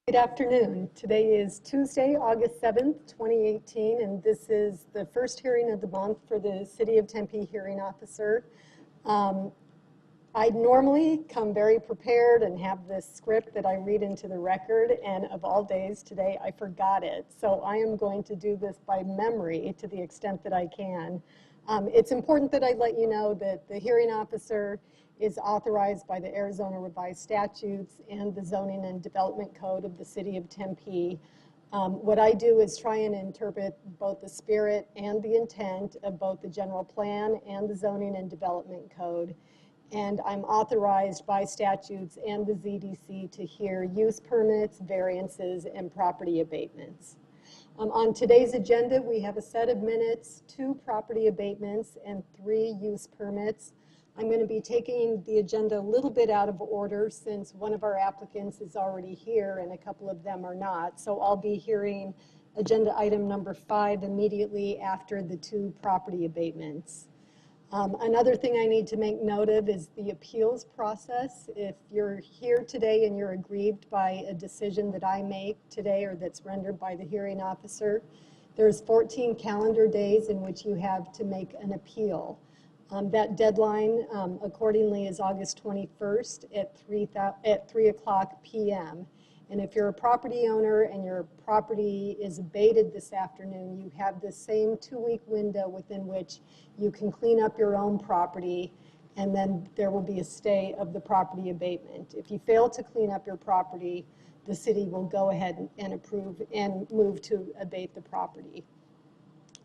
Good afternoon. Today is Tuesday, August 7th, 2018, and this is the first hearing of the month for the City of Tempe hearing officer. I normally come very prepared and have this script that I read into the record, and of all days, today I forgot it. So I am going to do this by memory to the extent that I can. It's important that I let you know that the hearing officer is authorized by the Arizona Revised Statutes and the Zoning and Development Code of the City of Tempe. What I do is try and interpret both the spirit and the intent of both the general plan and the Zoning and Development Code. And I'm authorized by statutes and the ZDC to hear use permits, variances, and property abatements. On today's agenda, we have a set of minutes, 2 property abatements, and 3 use permits. I'm going to be taking the agenda a little bit out of order since one of our applicants is already here and a couple of them are not. So I'll be hearing agenda item number 5 immediately after the 2 property abatements. Another thing I need to make note of is the appeals process. If you're here today and you're aggrieved by a decision that I make today or that's rendered by the hearing officer, there's 14 calendar days in which you have to make an appeal. That deadline accordingly is August 21st at 3 o'clock p.m. And if you're a property owner and your property is abated this afternoon, you have the same 2-week window within which you can clean up your own property, and then there will be a stay of the property abatement. If you fail to clean up your property, the city will go ahead and approve and move to abate the property.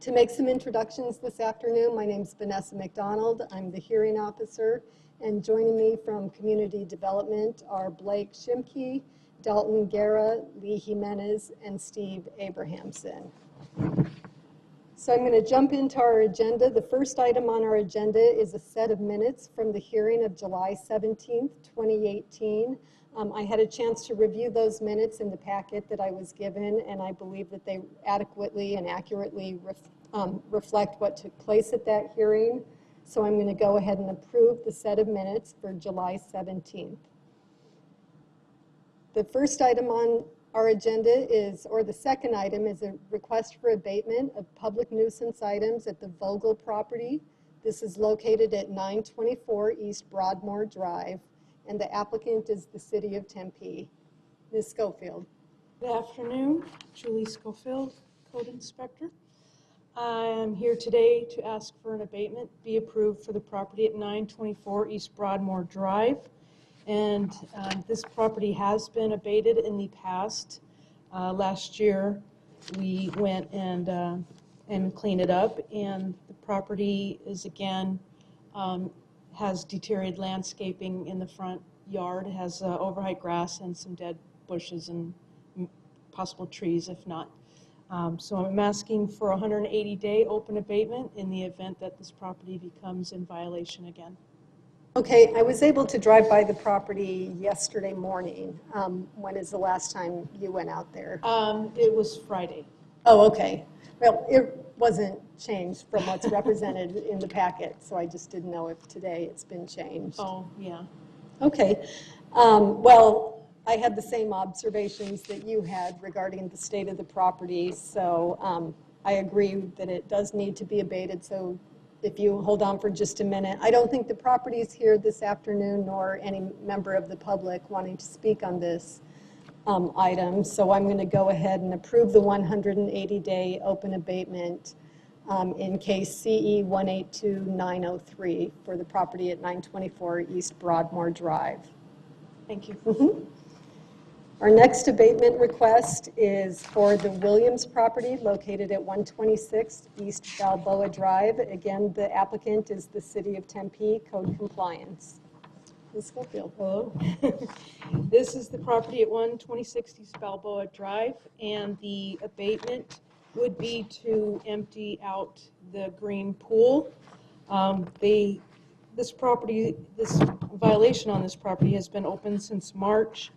To make some introductions this afternoon, my name is Vanessa McDonald. I'm the hearing officer, and joining me from Community Development are Blake Shimke, Dalton Guerra, Lee Jimenez, and Steve Abrahamson. So I'm going to jump into our agenda. The first item on our agenda is a set of minutes from the hearing of July 17th, 2018. I had a chance to review those minutes in the packet that I was given, and I believe that they adequately and accurately reflect what took place at that hearing. So I'm going to go ahead and approve the set of minutes for July 17th. The first item on our agenda is, or the second item, is a request for abatement of public nuisance items at the Vogel property. This is located at 924 East Broadmoor Drive, and the applicant is the City of Tempe. Ms. Schofield. Good afternoon, Julie Schofield, Code Inspector. I am here today to ask for an abatement be approved for the property at 924 East Broadmoor Drive. And this property has been abated in the past. Last year, we went and cleaned it up, and the property is again has deteriorated landscaping in the front yard. It has overheight grass and some dead bushes and possible trees, if not. So I'm asking for a 180-day open abatement in the event that this property becomes in violation again. Okay, I was able to drive by the property yesterday morning. When is the last time you went out there? It was Friday. Oh, okay. Well, it wasn't changed from what's represented in the packet, so I just didn't know if today it's been changed. Oh, yeah. Okay. Well, I had the same observations that you had regarding the state of the property, so I agree that it does need to be abated. So if you hold on for just a minute. I don't think the property is here this afternoon, nor any member of the public wanting to speak on this item. So I'm going to go ahead and approve the 180-day open abatement in case CE 182903 for the property at 924 East Broadmoor Drive. Thank you. Mm-hmm. Our next abatement request is for the Williams property located at 126 East Balboa Drive. Again, the applicant is the City of Tempe, Code Compliance. Ms. Schofield. Hello. This is the property at 126 East Balboa Drive, and the abatement would be to empty out the green pool. This violation on this property has been open since March.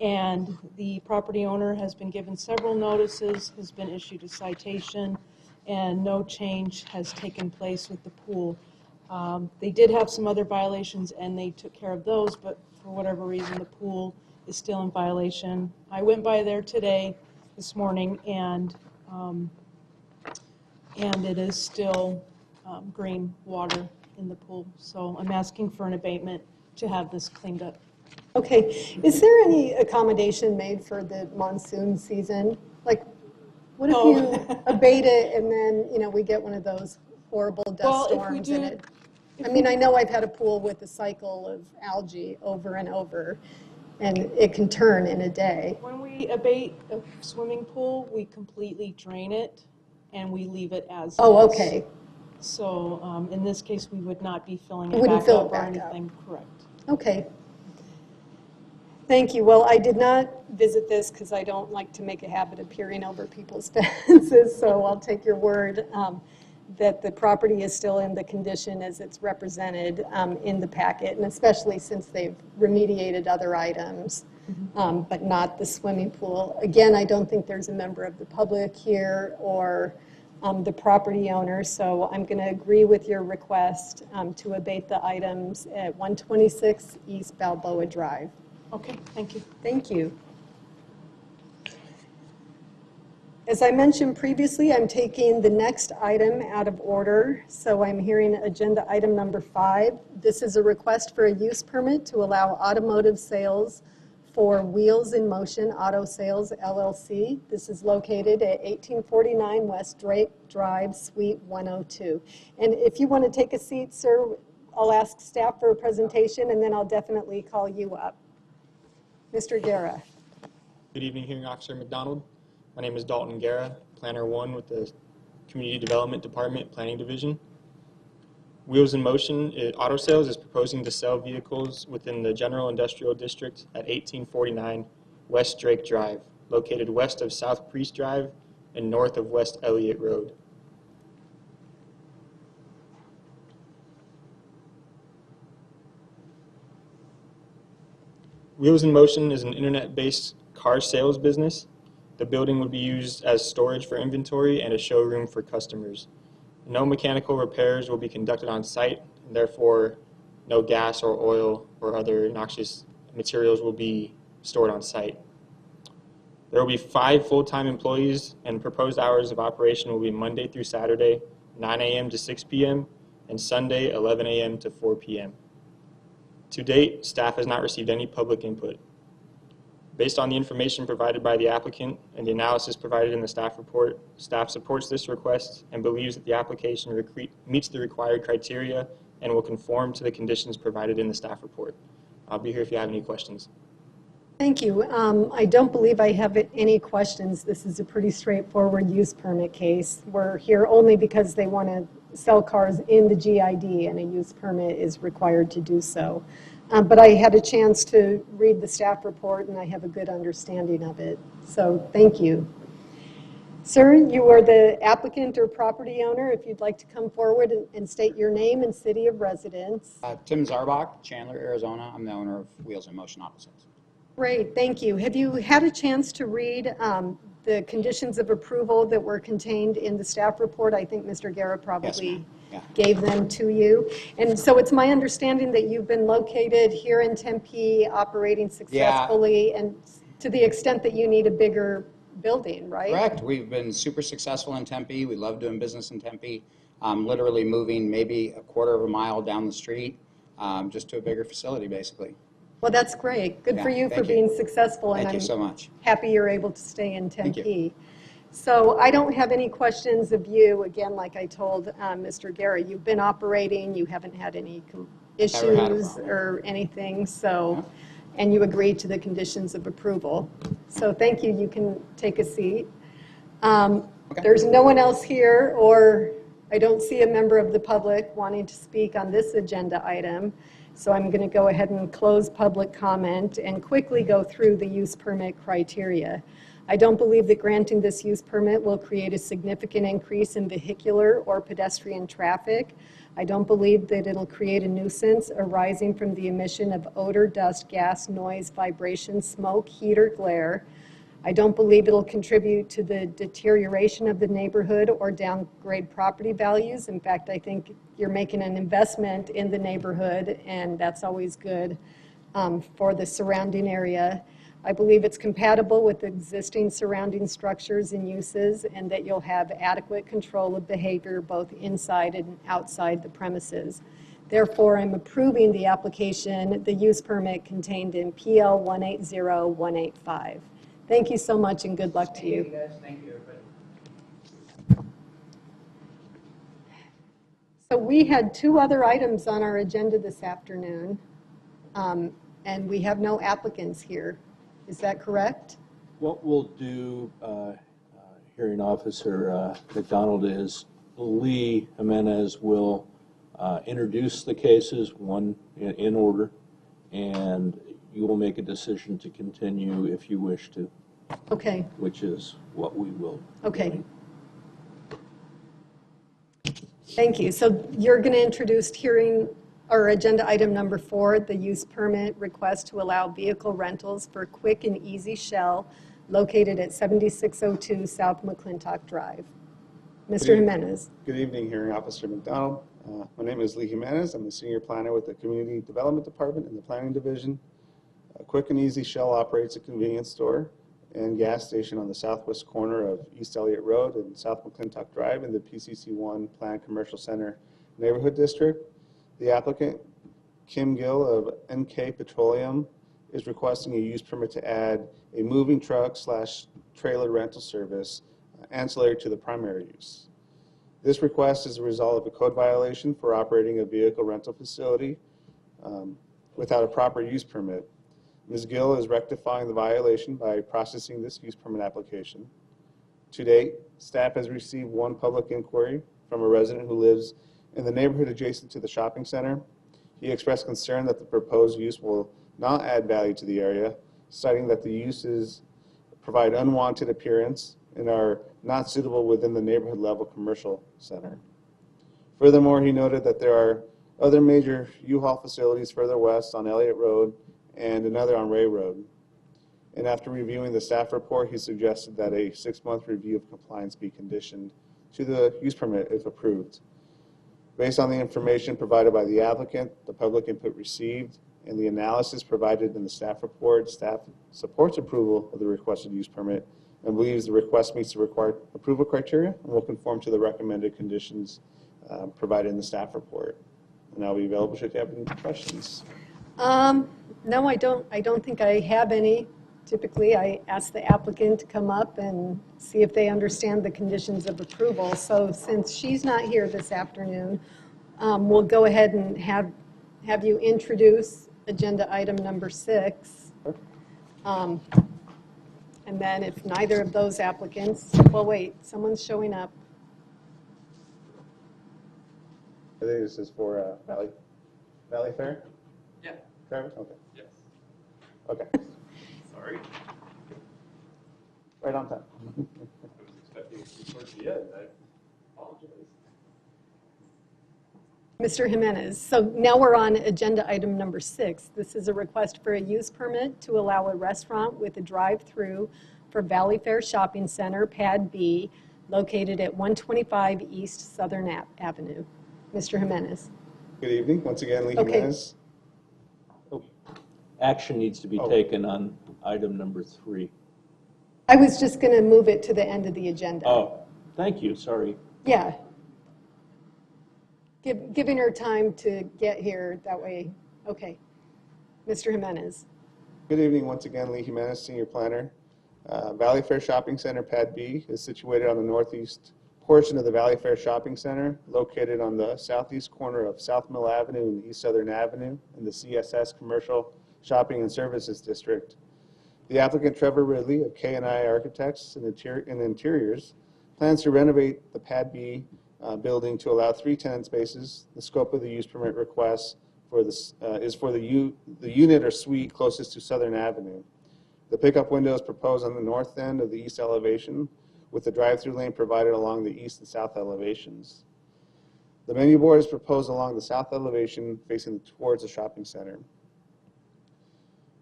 And the property owner has been given several notices, has been issued a citation, and no change has taken place with the pool. They did have some other violations, and they took care of those, but for whatever reason, the pool is still in violation. I went by there today, this morning, and it is still green water in the pool. So I'm asking for an abatement to have this cleaned up. Okay, is there any accommodation made for the monsoon season? Like, what if No. you abate it and then, you know, we get one of those horrible dust Well, if we storms and do- it? I mean, I know I've had a pool with a cycle of algae over and over, and it can turn in a day. When we abate a swimming pool, we completely drain it and we leave it as Oh, is. okay. So in this case, we would not be filling You it wouldn't back fill up it or back up. anything. Correct. Okay. Thank you. Well, I did not visit this because I don't like to make a habit of peering over people's fences, so I'll take your word that the property is still in the condition as it's represented in the packet, and especially since they've remediated other items, but not the swimming pool. Again, I don't think there's a member of the public here or the property owner, so I'm going to agree with your request to abate the items at 126 East Balboa Drive. Okay, thank you. Thank you. As I mentioned previously, I'm taking the next item out of order, so I'm hearing agenda item number 5. This is a request for a use permit to allow automotive sales for Wheels in Motion Auto Sales LLC. This is located at 1849 West Drake Drive, Suite 102. And if you want to take a seat, sir, I'll ask staff for a presentation, and then I'll definitely call you up. Mr. Guerra. Good evening, Hearing Officer McDonald. My name is Dalton Guerra, Planner 1 with the Community Development Department Planning Division. Wheels in Motion Auto Sales is proposing to sell vehicles within the General Industrial District at 1849 West Drake Drive, located west of South Priest Drive and north of West Elliott Road. Wheels in Motion is an internet-based car sales business. The building would be used as storage for inventory and a showroom for customers. No mechanical repairs will be conducted on site, and therefore no gas or oil or other noxious materials will be stored on site. There will be 5 full-time employees, and proposed hours of operation will be Monday through Saturday, 9 a.m. to 6 p.m., and Sunday, 11 a.m. to 4 p.m. To date, staff has not received any public input. Based on the information provided by the applicant and the analysis provided in the staff report, staff supports this request and believes that the application meets the required criteria and will conform to the conditions provided in the staff report. I'll be here if you have any questions. Thank you. I don't believe I have any questions. This is a pretty straightforward use permit case. We're here only because they want to sell cars in the GID, and a use permit is required to do so. But I had a chance to read the staff report, and I have a good understanding of it. So thank you. Sir, you are the applicant or property owner. If you'd like to come forward and state your name and city of residence. Tim Zarbach, Chandler, Arizona. I'm the owner of Wheels in Motion Auto Sales. Great, thank you. Have you had a chance to read the conditions of approval that were contained in the staff report? I think Mr. Guerra probably gave them to you. And so it's my understanding that you've been located here in Tempe, operating successfully, and to the extent that you need a bigger building, right? Correct. We've been super successful in Tempe. We love doing business in Tempe. Literally moving maybe a quarter of a mile down the street just to a bigger facility, basically. Well, that's great. Good for you for being successful. Thank you so much. Happy you're able to stay in Tempe. So I don't have any questions of you. Again, like I told Mr. Guerra, you've been operating. You haven't had any issues or anything. So, and you agreed to the conditions of approval. So thank you. You can take a seat. There's no one else here, or I don't see a member of the public wanting to speak on this agenda item. So I'm going to go ahead and close public comment and quickly go through the use permit criteria. I don't believe that granting this use permit will create a significant increase in vehicular or pedestrian traffic. I don't believe that it'll create a nuisance arising from the emission of odor, dust, gas, noise, vibration, smoke, heat, or glare. I don't believe it'll contribute to the deterioration of the neighborhood or downgrade property values. In fact, I think you're making an investment in the neighborhood, and that's always good for the surrounding area. I believe it's compatible with existing surrounding structures and uses, and that you'll have adequate control of behavior both inside and outside the premises. Therefore, I'm approving the application, the use permit contained in PL 180185. Thank you so much and good luck to you. Thank you, guys. Thank you, everybody. So we had two other items on our agenda this afternoon, and we have no applicants here. Is that correct? What we'll do, hearing officer McDonald, is Lee Jimenez will introduce the cases, one in order, and you will make a decision to continue if you wish to, Okay, which is what we will. be okay. doing. Thank you. So you're going to introduce hearing or agenda item number 4, the use permit request to allow vehicle rentals for Quick and Easy Shell located at 7602 South McClintock Drive. Mr. Jimenez. Good evening, Hearing Officer McDonald. My name is Lee Jimenez. I'm a senior planner with the Community Development Department in the Planning Division. Quick and Easy Shell operates a convenience store and gas station on the southwest corner of East Elliott Road and South McClintock Drive in the PCC1 Planned Commercial Center Neighborhood District. The applicant, Kim Gill of NK Petroleum, is requesting a use permit to add a moving truck / trailer rental service ancillary to the primary use. This request is a result of a code violation for operating a vehicle rental facility without a proper use permit. Ms. Gill is rectifying the violation by processing this use permit application. To date, staff has received one public inquiry from a resident who lives in the neighborhood adjacent to the shopping center. He expressed concern that the proposed use will not add value to the area, citing that the uses provide unwanted appearance and are not suitable within the neighborhood level commercial center. Furthermore, he noted that there are other major U-Haul facilities further west on Elliott Road and another on Ray Road. And after reviewing the staff report, he suggested that a 6-month review of compliance be conditioned to the use permit if approved. Based on the information provided by the applicant, the public input received, and the analysis provided in the staff report, staff supports approval of the requested use permit and believes the request meets the required approval criteria and will conform to the recommended conditions provided in the staff report. And I'll be available should you have any questions. No, I don't think I have any. Typically, I ask the applicant to come up and see if they understand the conditions of approval. So since she's not here this afternoon, we'll go ahead and have you introduce agenda item number 6. And then if neither of those applicants, well, wait, someone's showing up. I think this is for Valley Fair? Yeah. Travis? Okay. Yes. Okay. Sorry. Right on time. I was expecting it to be towards the end. I apologize. Mr. Jimenez, so now we're on agenda item number 6. This is a request for a use permit to allow a restaurant with a drive-through for Valley Fair Shopping Center, Pad B, located at 125 East Southern Avenue. Mr. Jimenez. Good evening. Once again, Lee Okay. Jimenez. Action needs to be Oh. taken on item number 3. I was just going to move it to the end of the agenda. Oh, thank you, sorry. Yeah. Giving her time to get here, that way, okay. Mr. Jimenez. Good evening. Once again, Lee Jimenez, Senior Planner. Valley Fair Shopping Center, Pad B, is situated on the northeast portion of the Valley Fair Shopping Center, located on the southeast corner of South Mill Avenue and East Southern Avenue in the CSS Commercial Shopping and Services District. The applicant, Trevor Ridley of K&I Architects and Interiors, plans to renovate the Pad B building to allow 3 tenant spaces. The scope of the use permit request for this is for the unit or suite closest to Southern Avenue. The pickup window is proposed on the north end of the east elevation, with the drive-through lane provided along the east and south elevations. The menu board is proposed along the south elevation facing towards the shopping center.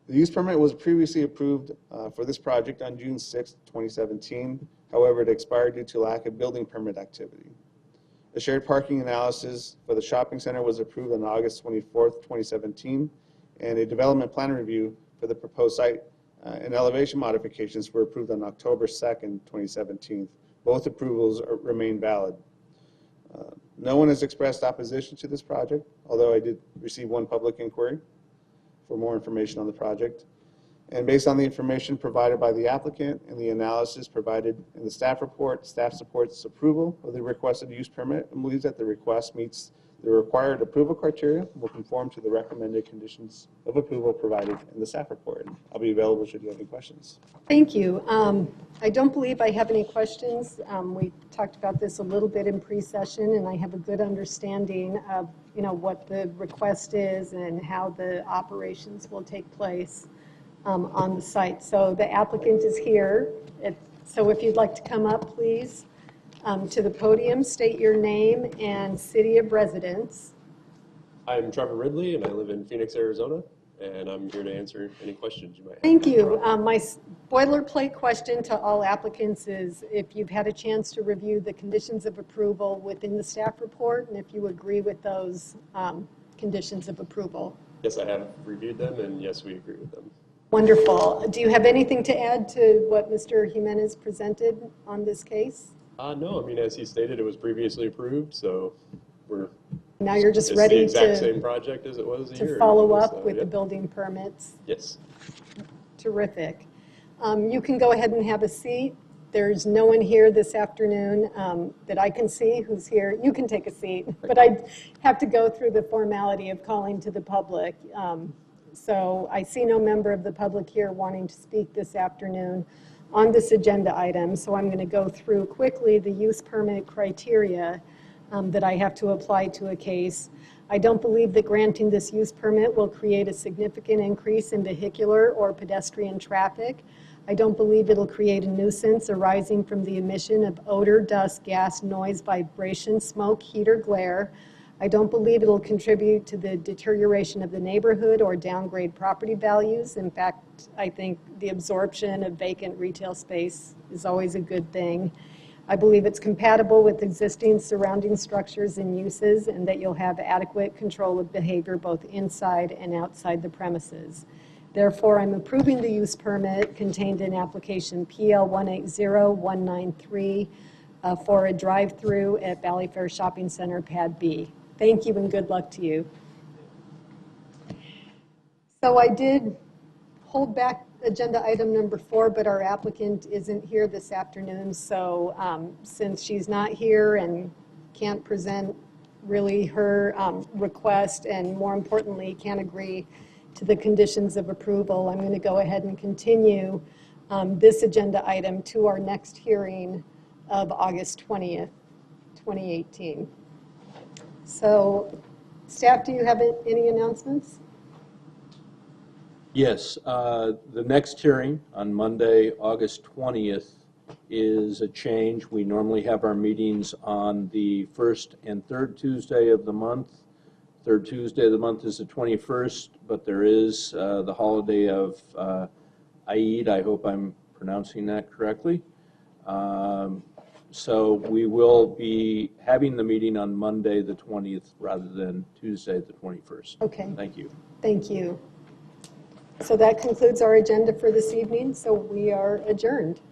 The use permit was previously approved for this project on June 6, 2017. However, it expired due to lack of building permit activity. The shared parking analysis for the shopping center was approved on August 24, 2017, and a development plan review for the proposed site and elevation modifications were approved on October 2nd, 2017. Both approvals remain valid. No one has expressed opposition to this project, although I did receive one public inquiry for more information on the project. And based on the information provided by the applicant and the analysis provided in the staff report, staff supports approval of the requested use permit and believes that the request meets the required approval criteria and will conform to the recommended conditions of approval provided in the staff report. I'll be available should you have any questions. Thank you. I don't believe I have any questions. We talked about this a little bit in pre-session, and I have a good understanding of, what the request is and how the operations will take place on the site. So the applicant is here. So if you'd like to come up, please, to the podium, state your name and city of residence. I'm Trevor Ridley, and I live in Phoenix, Arizona, and I'm here to answer any questions you might have. Thank you. My boilerplate question to all applicants is if you've had a chance to review the conditions of approval within the staff report and if you agree with those conditions of approval. Yes, I have reviewed them, and yes, we agree with them. Wonderful. Do you have anything to add to what Mr. Jimenez presented on this case? No, I mean, as he stated, it was previously approved, so Now you're just it's ready the exact to same project as it was a year ago. follow up so, with yeah. the building permits. Yes. Terrific. You can go ahead and have a seat. There's no one here this afternoon that I can see who's here. You can take a seat, but I have to go through the formality of calling to the public. So I see no member of the public here wanting to speak this afternoon on this agenda item. So I'm going to go through quickly the use permit criteria that I have to apply to a case. I don't believe that granting this use permit will create a significant increase in vehicular or pedestrian traffic. I don't believe it'll create a nuisance arising from the emission of odor, dust, gas, noise, vibration, smoke, heat, or glare. I don't believe it'll contribute to the deterioration of the neighborhood or downgrade property values. In fact, I think the absorption of vacant retail space is always a good thing. I believe it's compatible with existing surrounding structures and uses, and that you'll have adequate control of behavior both inside and outside the premises. Therefore, I'm approving the use permit contained in application PL 180193 for a drive-through at Valley Fair Shopping Center, Pad B. Thank you and good luck to you. So I did hold back agenda item number 4, but our applicant isn't here this afternoon. So since she's not here and can't present really her request, and more importantly, can't agree to the conditions of approval, I'm going to go ahead and continue this agenda item to our next hearing of August 20th, 2018. So, staff, do you have any announcements? Yes, the next hearing on Monday, August 20th, is a change. We normally have our meetings on the first and third Tuesday of the month. Third Tuesday of the month is the 21st, but there is the holiday of Eid. I hope I'm pronouncing that correctly. So we will be having the meeting on Monday, the 20th, rather than Tuesday, the 21st. Okay. Thank you. Thank you. So that concludes our agenda for this evening, so we are adjourned.